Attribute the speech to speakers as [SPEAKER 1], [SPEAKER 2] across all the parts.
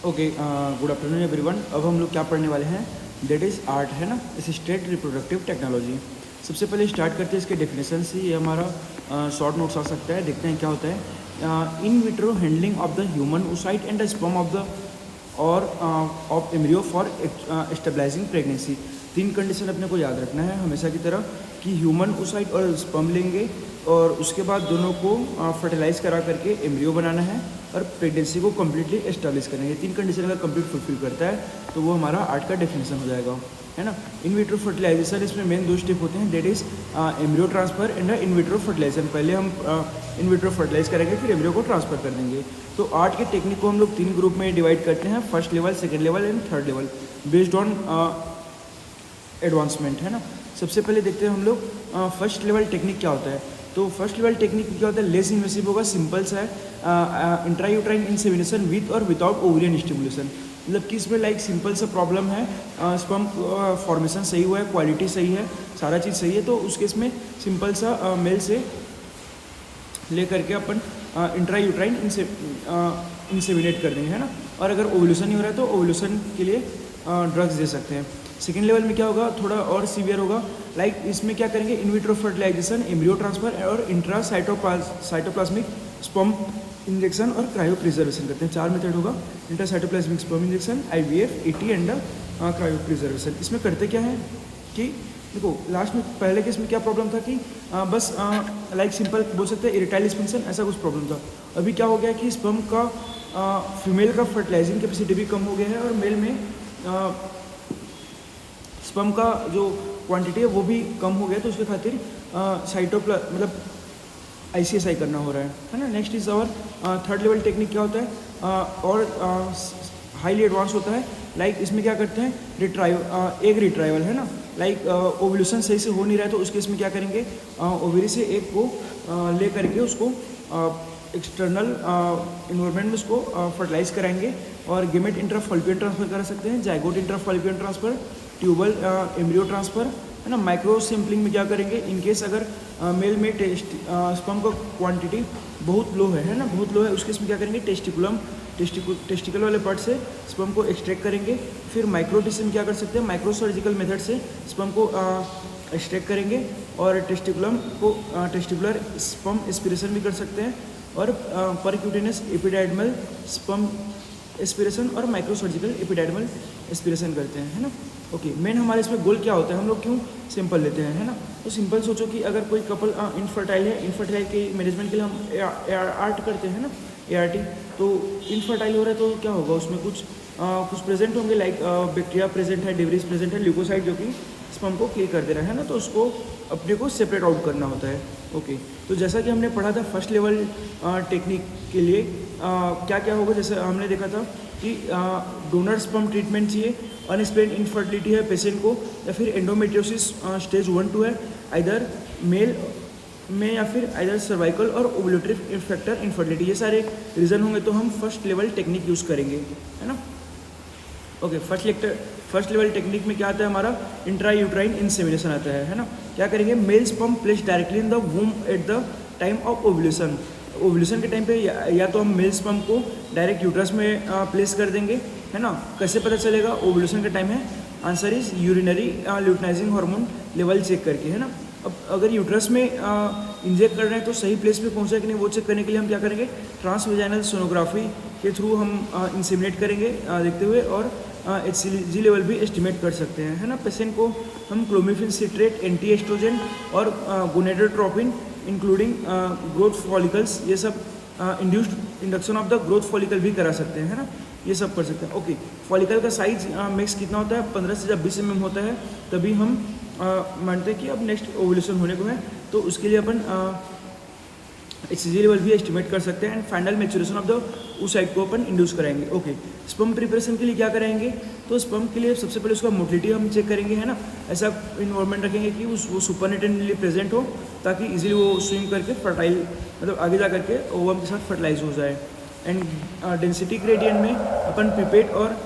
[SPEAKER 1] Okay, good afternoon everyone. अब हम लोग क्या पढ़ने वाले हैं, दैट इज़ आर्ट, है ना, असिस्टेड रिप्रोडक्टिव टेक्नोलॉजी। सबसे पहले स्टार्ट करते हैं इसके डेफिनेशन से। ये हमारा शॉर्ट नोट्स आ सकता है, देखते हैं क्या होता है। In vitro handling of the human oocyte and the sperm of the और of embryo for stabilising pregnancy. तीन कंडीशन अपने को याद रखना है हमेशा की तरह कि ह्यूमन oocyte और स्पर्म लेंगे और उसके बाद दोनों को फर्टिलाइज करा करके एम्ब्रियो बनाना है और प्रेगनेंसी को कम्प्लीटली एस्टेब्लिश करना है। ये तीन कंडीशन अगर कंप्लीट फुलफिल करता है तो वो हमारा आर्ट का डेफिनेशन हो जाएगा, है ना। इन विट्रो फर्टिलाइजेशन, इसमें मेन दो स्टेप होते हैं, that is embryo transfer and in vitro fertilization. पहले हम इन विट्रो फर्टिलाइज करेंगे, फिर एम्ब्रियो को ट्रांसफर कर देंगे। तो आर्ट के टेक्निक को हम लोग तीन ग्रुप में डिवाइड करते हैं, first level, second level and third level, based on advancement, है ना। सबसे पहले देखते हैं हम लोग फर्स्ट लेवल टेक्निक क्या होता है। तो फर्स्ट लेवल टेक्निक क्या होता है, लेस इन्वेसिव होगा, सिंपल सा है, इंट्रायूट्राइन इंसेमिनेशन विथ और विदाउट ओवरियन स्टिमुलेशन। मतलब कि इसमें लाइक सिंपल सा प्रॉब्लम है, स्पर्म फॉर्मेशन सही हुआ है, क्वालिटी सही है, सारा चीज़ सही है, तो उस केस में सिंपल सा मेल से ले करके अपन इंट्रायूट्राइन इंसेमिनेट कर देंगे, है ना। और अगर ओवल्यूशन नहीं हो रहा है तो ओवल्यूशन के लिए ड्रग्स दे सकते हैं। सेकेंड लेवल में क्या होगा, थोड़ा और सीवियर होगा, लाइक इसमें क्या करेंगे, in vitro fertilization, embryo transfer और इंट्रा साइटोप्लाज्मिक स्पर्म इंजेक्शन और क्रायो प्रिजर्वेशन करते हैं। चार मेथड होगा, intracytoplasmic sperm injection, IVF, ET and cryopreservation. इसमें करते क्या है कि देखो लास्ट में पहले केस में क्या प्रॉब्लम था कि बस लाइक सिंपल बोल सकते हैं इरेक्टाइल डिस्फंक्शन, ऐसा कुछ प्रॉब्लम था। अभी क्या हो गया कि स्पर्म का फीमेल का फर्टिलाइजिंग कैपेसिटी भी कम हो गया है और मेल में स्पर्म का जो क्वांटिटी है वो भी कम हो गया, तो उसके खातिर मतलब ICSI करना हो रहा है ना। Next is our third level technique क्या होता है, और हाईली एडवांस होता है। लाइक इसमें क्या करते हैं, एग रिट्राइवल, है ना। लाइक ओवल्यूशन सही से हो नहीं रहा है तो उस केस में क्या करेंगे, ओवरी से एग को ले करके उसको एक्सटर्नल इन्वायरमेंट में उसको फर्टिलाइज कराएंगे और गेमेट इंट्राफॉल्पियन ट्रांसफर करा सकते हैं, zygote intrafallopian transfer, tubal embryo transfer, है ना। माइक्रो सैम्पलिंग में क्या करेंगे, इनकेस अगर मेल में स्पर्म का क्वांटिटी बहुत लो है ना, बहुत लो है, उस केस में क्या करेंगे, टेस्टिकल वाले पार्ट से स्पर्म को एक्सट्रैक्ट करेंगे। फिर माइक्रोटिस में क्या कर सकते हैं, माइक्रो सर्जिकल मेथड से स्पर्म को एक्सट्रैक्ट करेंगे और टेस्टिकुलर स्पर्म एस्पिरेशन भी कर सकते हैं और परक्यूटेनियस एपिडाइडमल स्पर्म एस्पिरेशन और माइक्रो सर्जिकल एपिडाइडमल एस्पिरेशन करते हैं, है ना। ओके, मेन हमारे इसमें गोल क्या होता है, हम लोग क्यों सिंपल लेते हैं, है ना। तो सिंपल सोचो कि अगर कोई कपल इनफर्टाइल है, इनफर्टाइल के मैनेजमेंट के लिए हम आर्ट करते हैं ना, ART। तो इनफर्टाइल हो रहा है तो क्या होगा, उसमें कुछ प्रेजेंट होंगे, लाइक बैक्टीरिया प्रेजेंट है, डिवरीज प्रेजेंट है, ल्यूकोसाइड जो कि स्पर्म को किल कर दे रहा है ना, तो उसको अपने को सेपरेट आउट करना होता है। ओके, तो जैसा कि हमने पढ़ा था फर्स्ट लेवल टेक्निक के लिए क्या क्या होगा, जैसे हमने देखा था कि डोनर स्पर्म ट्रीटमेंट चाहिए, अनएक्सप्लेन्ड इनफर्टिलिटी है पेशेंट को, या फिर एंडोमेट्रियोसिस स्टेज 1-2 है, आइदर मेल में या फिर आइदर सर्वाइकल और ओवुलेटरी फैक्टर इनफर्टिलिटी, ये सारे रीज़न होंगे तो हम फर्स्ट लेवल टेक्निक यूज़ करेंगे, है ना। ओके, फर्स्ट लेवल टेक्निक में क्या आता है हमारा, इंट्रायूट्राइन इंसेमिनेशन आता है ना। क्या करेंगे, mail sperm place directly in the वूम at the time of ovulation. Ovulation के टाइम पे या तो हम मेल स्पर्म को डायरेक्ट यूट्रस में प्लेस कर देंगे, है ना। कैसे पता चलेगा, ओवुलेशन का टाइम है, answer is urinary luteinizing hormone level check करके, है ना। अब अगर यूट्रस में इंजेक्ट कर रहे हैं तो सही प्लेस पे पहुंचा कि नहीं वो चेक करने के लिए हम क्या करेंगे, ट्रांसवेजाइनल सोनोग्राफी के थ्रू हम इंसेमिनेट करेंगे देखते हुए, और HCG लेवल भी एस्टिमेट कर सकते हैं, है ना। पेशेंट को हम क्लोमिफेन सिट्रेट, एंटी एस्ट्रोजन और गोनेडोट्रोपिन इंक्लूडिंग ग्रोथ फॉलिकल्स, ये सब induction of the growth follicle भी करा सकते हैं, है ना। ये सब कर सकते हैं। ओके, फॉलिकल का साइज मैक्स कितना होता है, 15 से जब 20 mm होता है तभी हम मानते हैं कि अब नेक्स्ट ओवुलेशन होने को है, तो उसके लिए अपन HCG लेवल भी एस्टिमेट कर सकते हैं and final maturation of the oocyte को अपन इंड्यूस कराएंगे। ओके, स्पर्म प्रिपरेशन के लिए क्या कराएंगे, तो स्पर्म के लिए सबसे पहले उसका मोटिलिटी हम चेक करेंगे, है ना। ऐसा इन्वायरमेंट रखेंगे कि वो सुपरनेटेंटली प्रेजेंट हो ताकि इजीली वो स्विम करके फर्टाइल मतलब आगे जा करके ओवम के साथ फर्टिलाइज हो जाए। एंड डेंसिटी ग्रेडियंट में अपन पिपेट और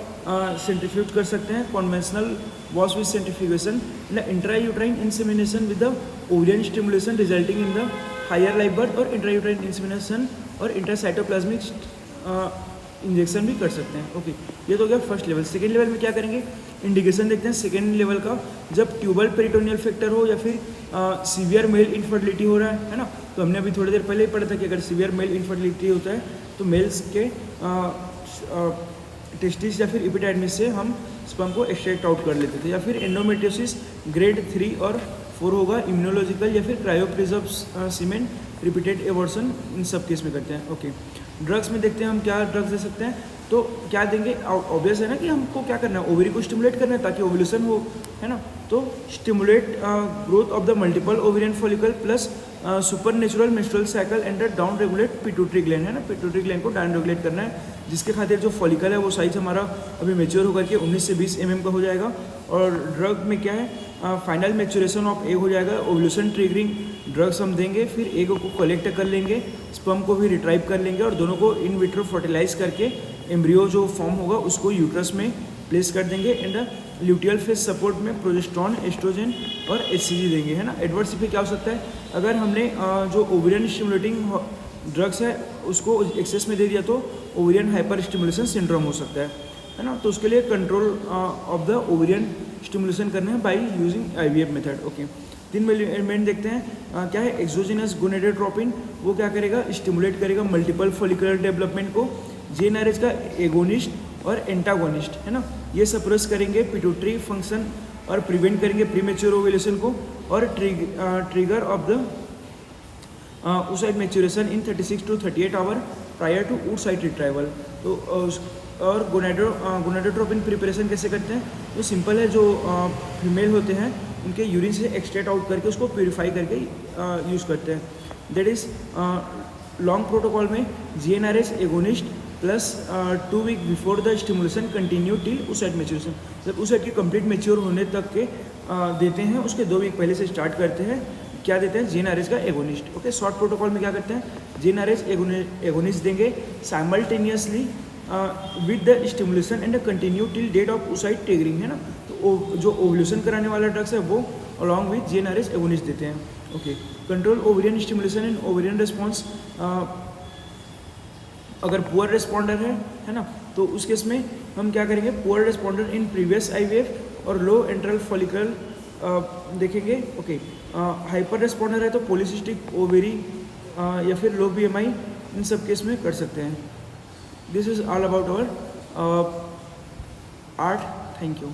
[SPEAKER 1] सेंट्रीफ्यूज कर सकते हैं, conventional wash with centrifugation, intrauterine insemination with the ovarian stimulation resulting in the higher live birth, और इंट्रायूट्राइन इंसेमिनेशन और इंट्रासाइटोप्लाज्मिक इंजेक्शन भी कर सकते हैं। ओके, ये तो हो गया फर्स्ट लेवल। सेकेंड लेवल में क्या करेंगे, इंडिकेशन देखते हैं सेकेंड लेवल का, जब ट्यूबल पेरिटोनियल फैक्टर हो या फिर सीवियर मेल इनफर्टिलिटी हो रहा है ना। तो हमने अभी थोड़ी देर पहले ही पढ़ा था कि अगर सीवियर मेल इनफर्टिलिटी होता है तो मेल्स के टेस्टिस या फिर एपिडाइडमिस से हम स्पर्म को एक्सट्रैक्ट आउट कर लेते थे। या फिर एंडोमेट्रियोसिस ग्रेड 3 और 4 होगा, इम्यूनोलॉजिकल या फिर क्रायोप्रिजर्व सीमेन रिपीटेड एवर्सन, इन सब केस में करते हैं। ओके, ड्रग्स में देखते हैं हम क्या ड्रग्स दे सकते हैं। तो क्या देंगे, ऑब्वियस है ना कि हमको क्या करना है, ओवरी को स्टिमुलेट करना है ताकि ओव्यूलेशन हो, है ना। तो stimulate growth of the multiple ovarian follicle plus super natural menstrual cycle and down regulate pituitary gland, है ना। पिट्यूटरी ग्लैंड को डाउन रेगुलेट करना है, जिसके खातिर जो फॉलिकल है वो साइज हमारा अभी मेच्योर होकर के 19 से 20 mm का हो जाएगा। और ड्रग में क्या है, फाइनल मैच्योरेशन ऑफ एग हो जाएगा, ओव्यूलेशन ट्रिगरिंग ड्रग्स हम देंगे, फिर एग को कलेक्ट कर लेंगे, स्पर्म को भी रिट्राइव कर लेंगे और दोनों को इन विट्रो फर्टिलाइज करके एम्ब्रियो जो फॉर्म होगा उसको यूट्रस में प्लेस कर देंगे। एंड ल्यूटियल फेज सपोर्ट में प्रोजेस्टेरॉन, एस्ट्रोजन और एचसीजी देंगे, है ना। एडवर्स इफेक्ट क्या हो सकता है, अगर हमने जो ओवेरियन स्टिमुलेटिंग ड्रग्स है उसको एक्सेस में दे दिया तो ओवेरियन हाइपर स्टिमुलेशन सिंड्रोम हो सकता है ना। तो उसके लिए control of the ovarian stimulation करना है by using IVF method. Okay, 3 element देखते हैं। क्या है, एक्सोजिनस गोनेडोट्रोपिन, वो क्या करेगा, स्टिमुलेट करेगा मल्टीपल फॉलिकुलर डेवलपमेंट को। जीएनआरएच का एगोनिस्ट और एंटागोनिस्ट, है ना, ये सप्रेस करेंगे पिट्यूटरी फंक्शन और प्रिवेंट करेंगे प्रीमेच्योर ओव्यूलेशन को। और trigger of the oocyte maturation in 36 to 38 hour prior to oocyte retrieval. तो और गोनेडोट्रोपिन प्रिपरेशन कैसे करते हैं, तो सिंपल है, जो फीमेल होते हैं उनके यूरिन से एक्सट्रैक्ट आउट करके उसको प्योरीफाई करके यूज़ करते हैं। दैट इज़ लॉन्ग प्रोटोकॉल में GnRH agonist plus 2 week before the stimulation continue till oocyte maturation, जब oocyte के कंप्लीट मैच्योर होने तक के देते हैं, उसके 2 वीक पहले से स्टार्ट करते हैं। क्या देते हैं, जीएनआरएच का एगोनिस्ट। ओके, शॉर्ट प्रोटोकॉल में क्या करते हैं, जीएनआरएच एगोनिस्ट देंगे simultaneously with the stimulation and continue till date of oocyte triggering, है ना। तो जो ओव्यूलेशन कराने वाला ड्रग्स है वो अलॉन्ग विद जीएनआरएच एगोनिस्ट देते हैं। Okay, control ovarian stimulation and ovarian response, अगर पुअर रिस्पॉन्डर है ना, तो उस केस में हम क्या करेंगे, poor responder in previous IVF और लो एंट्रल फॉलिकल देखेंगे। ओके, हाइपर रिस्पॉन्डर है तो पॉलीसिस्टिक ओवेरी या फिर लो बीएमआई, इन सब केस में कर सकते हैं। This is all about our ART. Thank you.